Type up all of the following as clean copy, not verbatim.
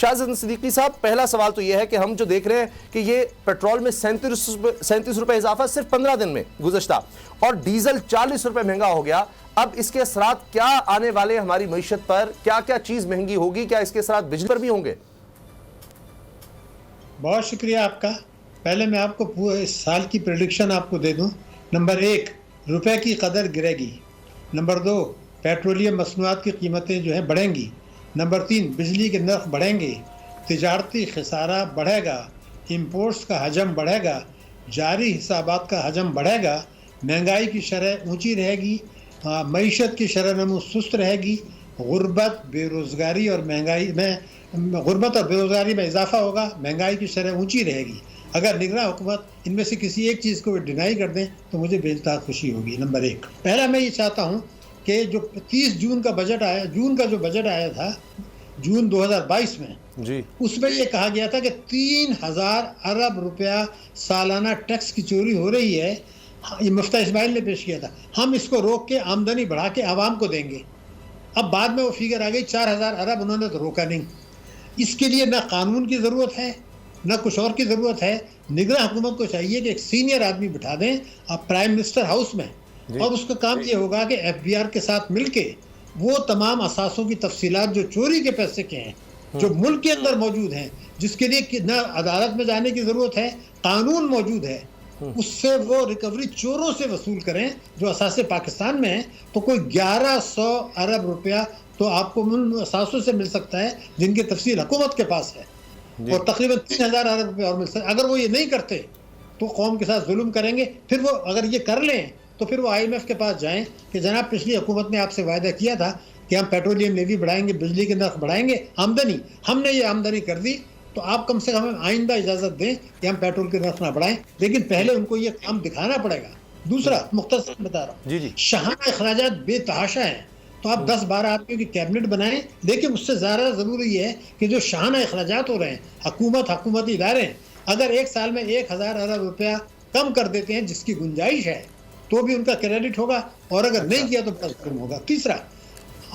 شاہزاد صدیقی صاحب، پہلا سوال تو یہ ہے کہ ہم جو دیکھ رہے ہیں کہ یہ پیٹرول میں 37 روپے اضافہ صرف 15 دن میں گزشتہ، اور ڈیزل 40 روپے مہنگا ہو گیا۔ اب اس کے اثرات کیا آنے والے ہماری معیشت پر؟ کیا کیا چیز مہنگی ہوگی؟ کیا اس کے اثرات بجلی پر بھی ہوں گے؟ بہت شکریہ آپ کا۔ پہلے میں آپ کو اس سال کی پریڈکشن آپ کو دے دوں۔ نمبر 1، روپے کی قدر گرے گی۔ نمبر 2، پیٹرولیم مصنوعات کی قیمتیں جو ہیں بڑھیں گی۔ نمبر 3، بجلی کے نرخ بڑھیں گے، تجارتی خسارہ بڑھے گا، امپورٹس کا حجم بڑھے گا، جاری حسابات کا حجم بڑھے گا، مہنگائی کی شرح اونچی رہے گی، معیشت کی شرح نمو سست رہے گی، غربت بے روزگاری اور بے روزگاری میں اضافہ ہوگا، مہنگائی کی شرح اونچی رہے گی۔ اگر نگراں حکومت ان میں سے کسی ایک چیز کو ڈینائی کر دیں تو مجھے بے انتہا خوشی ہوگی۔ نمبر 1، پہلا میں یہ چاہتا ہوں کہ جو 30 جون کا بجٹ آیا، جون کا جو بجٹ آیا تھا جون 2022 میں، اس میں یہ کہا گیا تھا کہ 3000 ارب روپیہ سالانہ ٹیکس کی چوری ہو رہی ہے۔ یہ مفتیٰ اسماعیل نے پیش کیا تھا، ہم اس کو روک کے آمدنی بڑھا کے عوام کو دیں گے۔ اب بعد میں وہ فگر آ گئی 4000 ارب، انہوں نے تو روکا نہیں۔ اس کے لیے نہ قانون کی ضرورت ہے نہ کچھ اور کی ضرورت ہے۔ نگراں حکومت کو چاہیے کہ ایک سینئر آدمی بٹھا دیں پرائم منسٹر ہاؤس میں، اور اس کا کام یہ ہوگا کہ ایف بی آر کے ساتھ مل کے وہ تمام اثاثوں کی تفصیلات جو چوری کے پیسے کے ہیں، جو ملک کے اندر موجود ہیں، جس کے لیے نہ عدالت میں جانے کی ضرورت ہے، قانون موجود ہے، اس سے وہ ریکوری چوروں سے وصول کریں جو اثاثے پاکستان میں ہیں۔ تو کوئی 1100 ارب روپیہ تو آپ کو اثاثوں سے مل سکتا ہے جن کی تفصیل حکومت کے پاس ہے، اور تقریباً 3000 ارب روپیہ اور مل سکتا ہے۔ اگر وہ یہ نہیں کرتے تو قوم کے ساتھ ظلم کریں گے۔ پھر وہ اگر یہ کر لیں تو پھر وہ IMF کے پاس جائیں کہ جناب پچھلی حکومت نے آپ سے وعدہ کیا تھا کہ ہم پیٹرولیم لیوی بڑھائیں گے، بجلی کے نرخ بڑھائیں گے، آمدنی ہم نے یہ آمدنی کر دی، تو آپ کم سے کم آئندہ اجازت دیں کہ ہم پیٹرول کے نرخ نہ بڑھائیں۔ لیکن پہلے ان کو یہ کام دکھانا پڑے گا۔ دوسرا، مختصر بتا رہا ہوں، شاہانہ اخراجات بے تحاشا ہیں، تو آپ 10-12 آدمیوں کی کیبنٹ بنائیں، لیکن اس سے زیادہ ضروری یہ ہے کہ جو شاہانہ اخراجات ہو رہے ہیں، حکومتی ادارے اگر ایک سال میں 1000 ارب روپیہ کم کر دیتے ہیں، جس کی گنجائش ہے، تو بھی ان کا کریڈٹ ہوگا، اور اگر نہیں کیا تو بڑا ظلم ہوگا۔ تیسرا،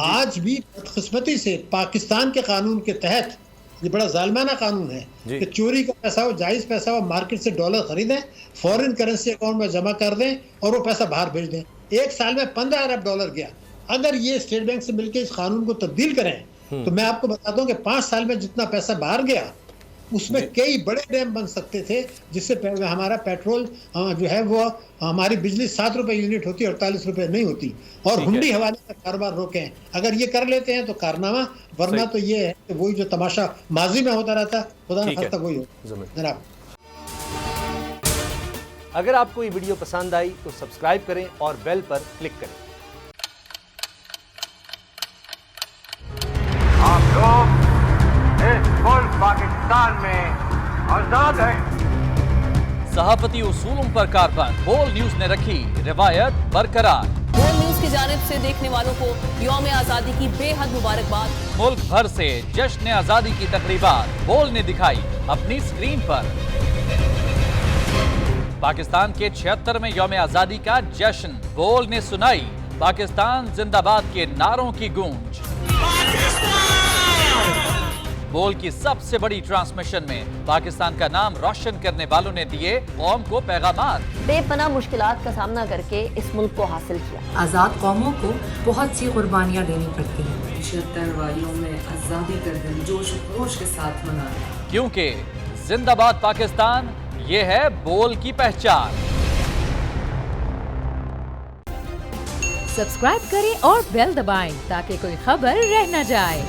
آج بھی بدقسمتی سے پاکستان کے قانون کے تحت یہ بڑا ظالمانہ قانون ہے کہ چوری کا پیسہ ہو، جائز پیسہ ہو، مارکیٹ سے ڈالر خریدیں، فورن کرنسی اکاؤنٹ میں جمع کر دیں اور وہ پیسہ باہر بھیج دیں۔ ایک سال میں 15 ارب ڈالر گیا۔ اگر یہ اسٹیٹ بینک سے مل کے اس قانون کو تبدیل کریں تو میں آپ کو بتاتا ہوں کہ 5 سال میں جتنا پیسہ باہر گیا، اس میں کئی بڑے ڈیم بن سکتے تھے، جس سے ہمارا پیٹرول جو ہے وہ، ہماری بجلی 7 روپے یونٹ ہوتی، 48 روپے نہیں ہوتی، اور ہنڈی حوالے کا کاروبار روکیں۔ اگر یہ کر لیتے ہیں تو کارنامہ، ورنہ تو یہ ہے کہ وہی جو تماشا ماضی میں ہوتا رہتا، خدا نہ خواستہ وہی ہو۔ جناب، اگر آپ کو یہ ویڈیو پسند آئی تو سبسکرائب کریں اور بیل پر کلک کریں۔ آپ لوگ اس ملک پاکستان میں آزاد ہیں۔ صحافتی اصولوں پر کاربند بول نیوز نے رکھی روایت برقرار۔ بول نیوز کی جانب سے دیکھنے والوں کو یوم آزادی کی بے حد مبارکباد۔ ملک بھر سے جشن آزادی کی تقریبات بول نے دکھائی اپنی سکرین پر۔ پاکستان کے 76ویں یوم آزادی کا جشن بول نے سنائی پاکستان زندہ باد کے نعروں کی گونج۔ بول کی سب سے بڑی ٹرانسمیشن میں پاکستان کا نام روشن کرنے والوں نے دیے قوم کو پیغامات۔ بے پناہ مشکلات کا سامنا کر کے اس ملک کو حاصل کیا۔ آزاد قوموں کو بہت سی قربانیاں دینی پڑتی ہیں۔ 76 واریوں میں آزادی کا دن جوش و خروش کے ساتھ منایا، کیونکہ زندہ باد پاکستان یہ ہے بول کی پہچان۔ سبسکرائب کریں اور بیل دبائیں تاکہ کوئی خبر رہ نہ جائے۔